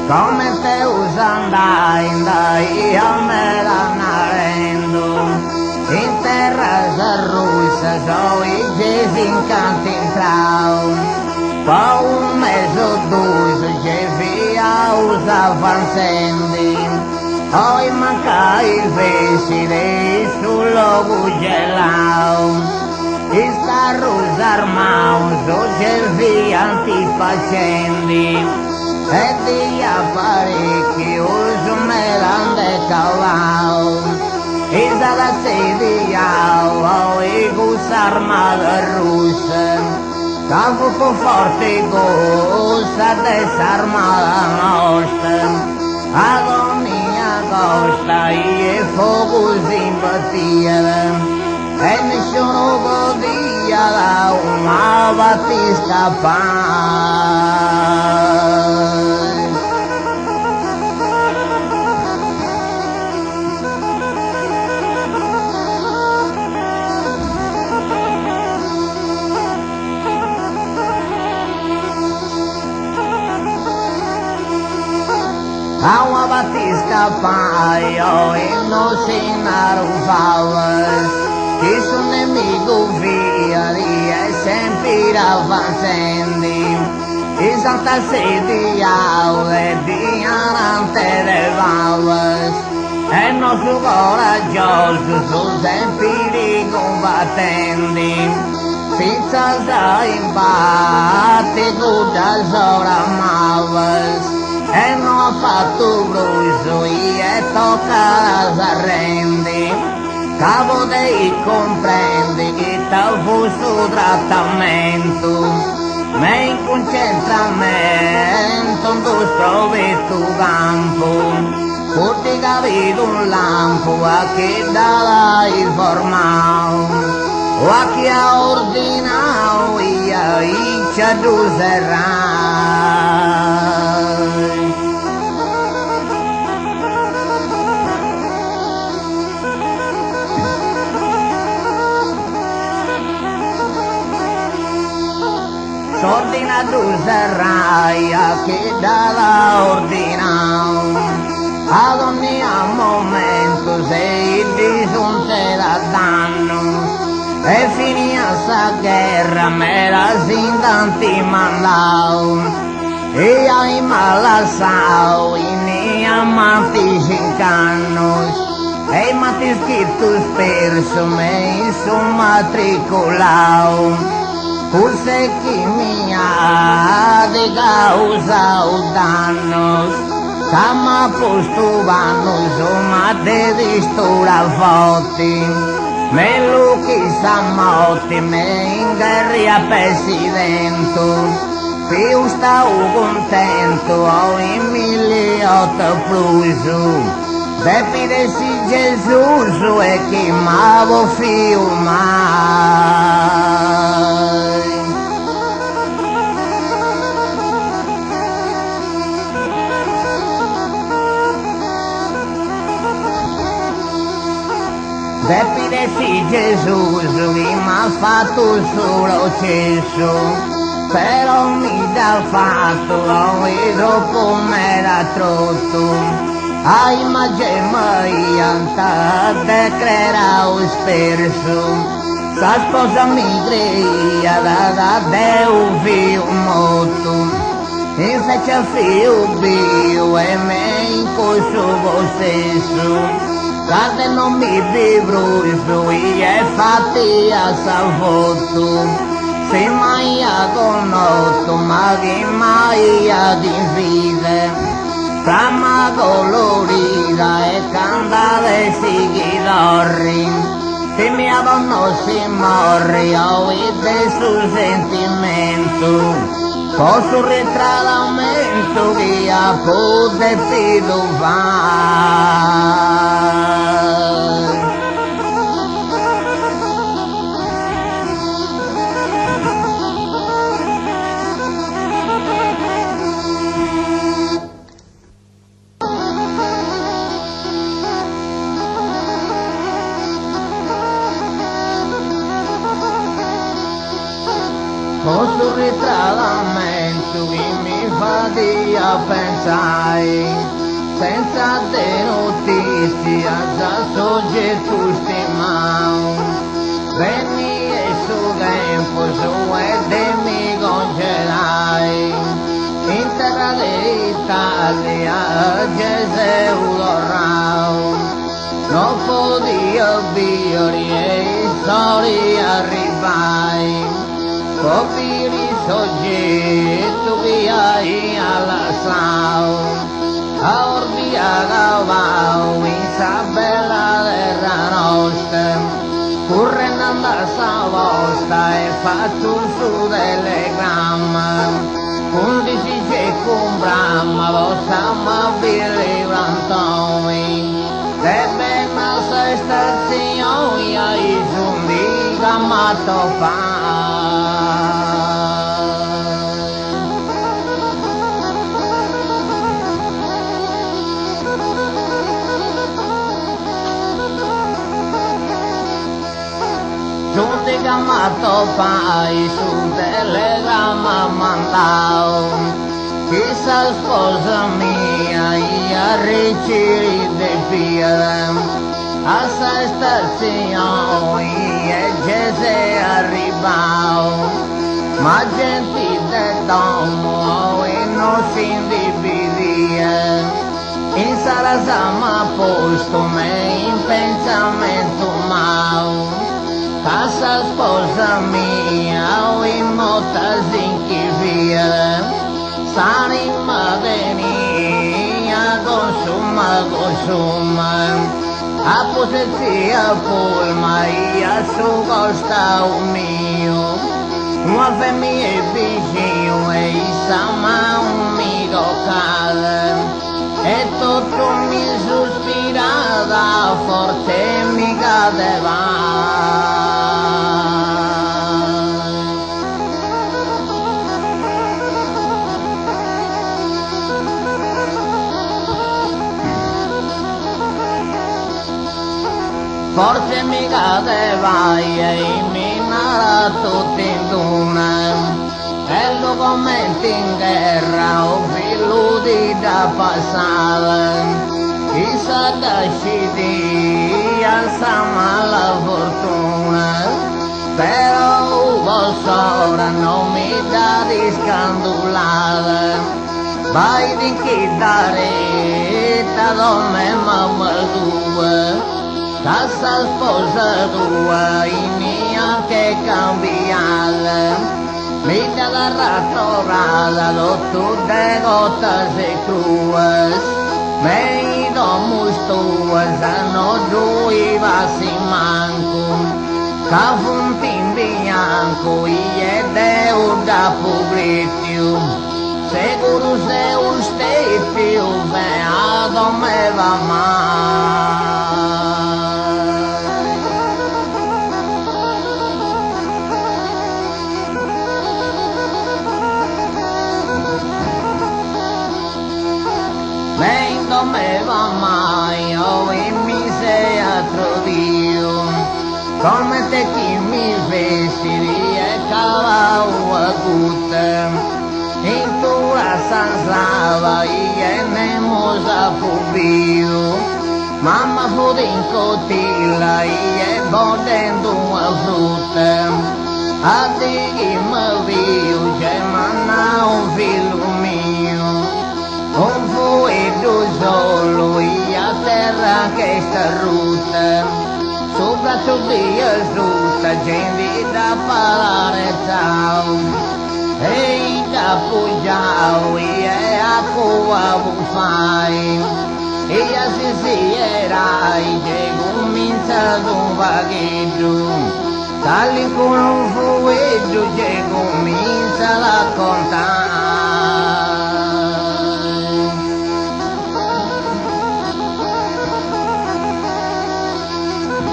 come te usandai io me la narendo, in terra russa so i gesi incanti intrau, poi un mese o due che via usa fansendi, poi manca il vesile sul logo gelau. Sta rosa armauso che via antifacendi e di apparecchi uso melande cavao e dalla sediao e gusa armata russa capo con forte gusa desarmata nostra agonia costa e fuoco simpatia e nessuno podia da una battista a una battista paio e non si narufava che sono nemico via e sempre avanzando e santa sediale di arante le valles e nostro coraggioso su sempre combattenti senza da imbatti da soramavas e non ha fatto bruso e tocca la arrendi cavo dei comprendi che tal fusto trattamento ma in concentramento non trovi tu campo pur di capito un lampo a chi dà informato o a chi ha ordinato io ci adduserai. S'ordina tu sarai a chi dalla ordinao ad ogni momento sei disonte da danno e finia sta guerra me la sin tanti mandao e ai malassao in amanti cincannos e mati scritto sperso me in su matricolao forse chi mi ha di causa o dannos Sama posto vanno insomma devi stura fotti me lo che sa motti me in guerra presidente più stavo contento ho in 1800 plus Depidesi Gesù e chi m'avo fiu mai. Depidesi Gesù che m'ha fatto solo cesso, però mi dà fatto e dopo m'era trotto. Ai Maria te crera o sperso, sa sposa mi creia da Deo fiu molto, invece fiu bio e me in corso lo stesso. Guarda non mi vibro i suoi e fatti a salvotto, se mai a conosco ma che mai a divide. Trama colorida e candale seguidori, se mi abbandono si morri, oíste su sentimento, con su ritratamiento que a pude pido vai. questo ritrovamento che mi fa di pensare, senza te notizia, già soggetto stimato. Veni e su tempo su e te mi congelai, in terra d'Italia Gesù l'orrao, non podia vivere e soli arrivai, copiri soggetto che hai alla sao, a Orbia Gavau, Isabella terra nostra, correndo a Savosta e fatto su telegramma, 11 c'è con Brahma, lo stiamo virando, e ben la stazione ai zundi gammato fa. Giunti chiamato fai su telegramma mandao, chissà sposa mia, io ricci del via, a sta stazione e Gesù arrivao, ma gente del domo e non si individia, in sala sama posto me in pensamento mau. Casa sposa mia, in motas in chi via, s'anima venia, consuma, a posezia polma, a su costa un mio, una femmina vicino e sama un mito cade, e tutto mi sospirava, forte mi cadeva. Forse mi cadeva e mi nara tutti in duna, e lo commenti in guerra, o figlio di da passare, chissà da sciti, alzama la fortuna, però lo sora non mi dà di scandolare, vai di chi dare, da dove mamma tua, casa sposa tua, i mia che cambiale, mi da garratorada, l'otto de gotas e cruas, me domus tuas, no giuiva si manco, ca funtin bianco, e deu da publicium, seguro se usted più veado me va mai. Non me va mai, oh, e mi sei attrodio, come te chi mi vestiti e cavao a gutta, in tua sanslava e nemosa pubio, mamma fu in cotilla e bodendo a frutta, a te chi mi viu, c'è manna un figlio mio, un fuoco solo e a terra che sta ruta, sopra tutti e frutta, gente da parlare ciao, e da pujao e a cua fai, e a si era e comincia un vaghetto, tali con un fuoco che